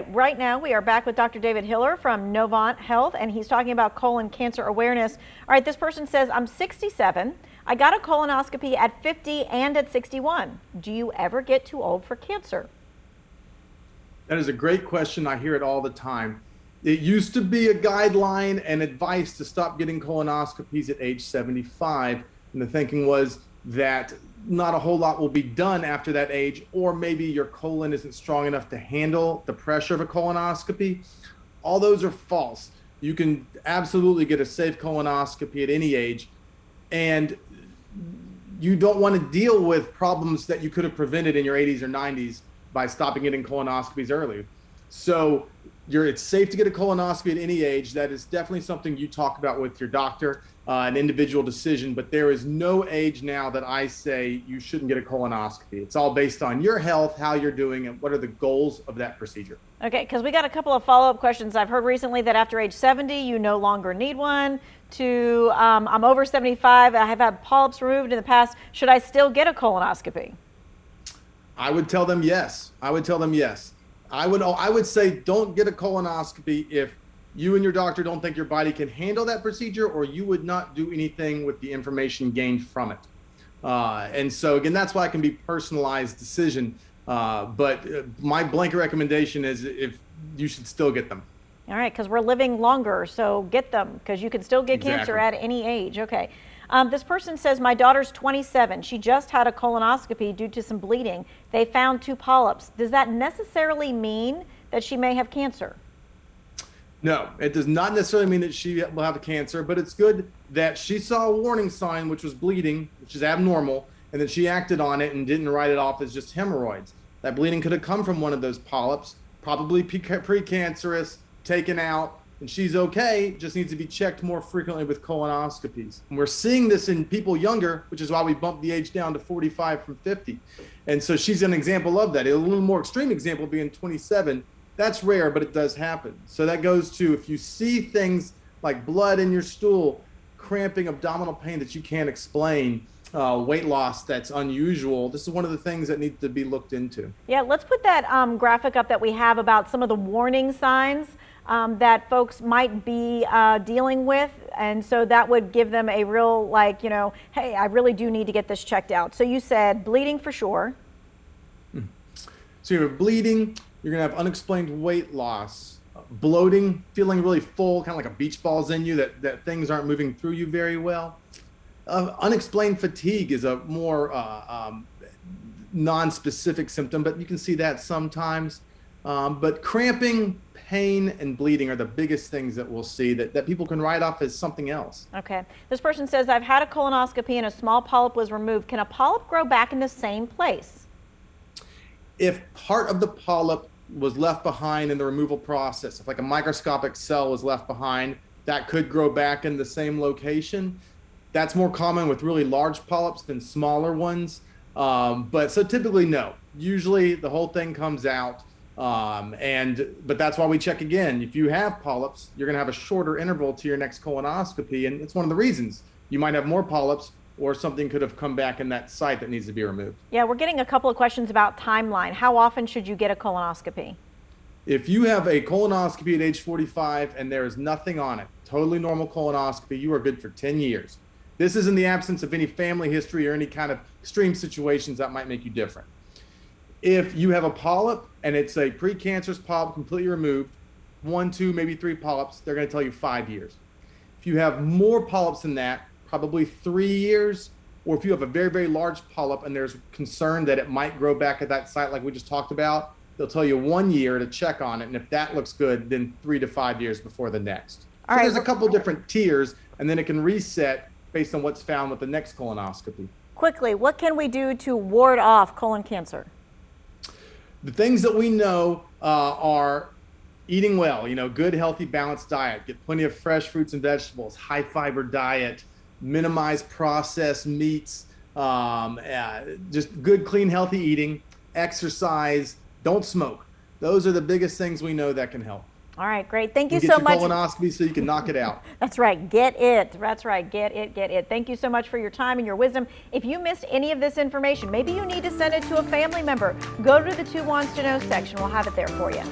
right now we are back with Dr. David Hiller from Novant Health, and he's talking about colon cancer awareness. All right, this person says, I'm 67. I got a colonoscopy at 50 and at 61. Do you ever get too old for cancer? That is a great question. I hear it all the time. It used to be a guideline and advice to stop getting colonoscopies at age 75. And the thinking was that not a whole lot will be done after that age, or maybe your colon isn't strong enough to handle the pressure of a colonoscopy. All those are false. You can absolutely get a safe colonoscopy at any age, and you don't want to deal with problems that you could have prevented in your 80s or 90s by stopping getting colonoscopies early. So it's safe to get a colonoscopy at any age. That is definitely something you talk about with your doctor, an individual decision, but there is no age now that I say you shouldn't get a colonoscopy. It's all based on your health, how you're doing, and what are the goals of that procedure. Okay, because we got a couple of follow-up questions. I've heard recently that after age 70, you no longer need one. To I'm over 75, I have had polyps removed in the past. Should I still get a colonoscopy? I would tell them yes. I would say don't get a colonoscopy if you and your doctor don't think your body can handle that procedure, or you would not do anything with the information gained from it. And so again, that's why it can be personalized decision. But my blanket recommendation is if you should still get them. All right, because we're living longer, so get them, because you can still get cancer at any age. Okay. This person says, my daughter's 27. She just had a colonoscopy due to some bleeding. They found 2 polyps. Does that necessarily mean that she may have cancer? No, it does not necessarily mean that she will have a cancer, but it's good that she saw a warning sign, which was bleeding, which is abnormal, and that she acted on it and didn't write it off as just hemorrhoids. That bleeding could have come from one of those polyps, probably precancerous, taken out, and she's okay, just needs to be checked more frequently with colonoscopies. And we're seeing this in people younger, which is why we bumped the age down to 45 from 50. And so she's an example of that. A little more extreme example being 27. That's rare, but it does happen. So that goes to, if you see things like blood in your stool, cramping, abdominal pain that you can't explain, weight loss that's unusual, this is one of the things that needs to be looked into. Yeah, let's put that graphic up that we have about some of the warning signs that folks might be dealing with. And so that would give them a real, hey, I really do need to get this checked out. So you said bleeding for sure. So you have bleeding, you're gonna have unexplained weight loss, bloating, feeling really full, kind of like a beach ball's in you, that things aren't moving through you very well. Unexplained fatigue is a more non-specific symptom, but you can see that sometimes. But cramping, pain, and bleeding are the biggest things that we'll see that people can write off as something else. Okay. This person says, I've had a colonoscopy and a small polyp was removed. Can a polyp grow back in the same place? If part of the polyp was left behind in the removal process, if like a microscopic cell was left behind, that could grow back in the same location. That's more common with really large polyps than smaller ones. But so typically no. Usually the whole thing comes out. But that's why we check again. If you have polyps, you're going to have a shorter interval to your next colonoscopy, and it's one of the reasons you might have more polyps, or something could have come back in that site that needs to be removed. Yeah, we're getting a couple of questions about timeline. How often should you get a colonoscopy? If you have a colonoscopy at age 45 and there is nothing on it, totally normal colonoscopy, you are good for 10 years. This is in the absence of any family history or any kind of extreme situations that might make you different. If you have a polyp and it's a precancerous polyp completely removed, 1, 2, maybe 3 polyps, they're going to tell you 5 years. If you have more polyps than that, probably 3 years, or if you have a very, very large polyp and there's concern that it might grow back at that site like we just talked about, they'll tell you 1 year to check on it, and if that looks good, then 3 to 5 years before the next. So there's a couple different tiers, and then it can reset based on what's found with the next colonoscopy. Quickly, what can we do to ward off colon cancer? The things that we know are eating well, good, healthy, balanced diet, get plenty of fresh fruits and vegetables, high fiber diet, minimize processed meats, just good, clean, healthy eating, exercise, don't smoke. Those are the biggest things we know that can help. All right, great. Thank you so much. Get your colonoscopy so you can knock it out. That's right. Get it. That's right. Get it. Thank you so much for your time and your wisdom. If you missed any of this information, maybe you need to send it to a family member. Go to the 2 Wants to Know section. We'll have it there for you.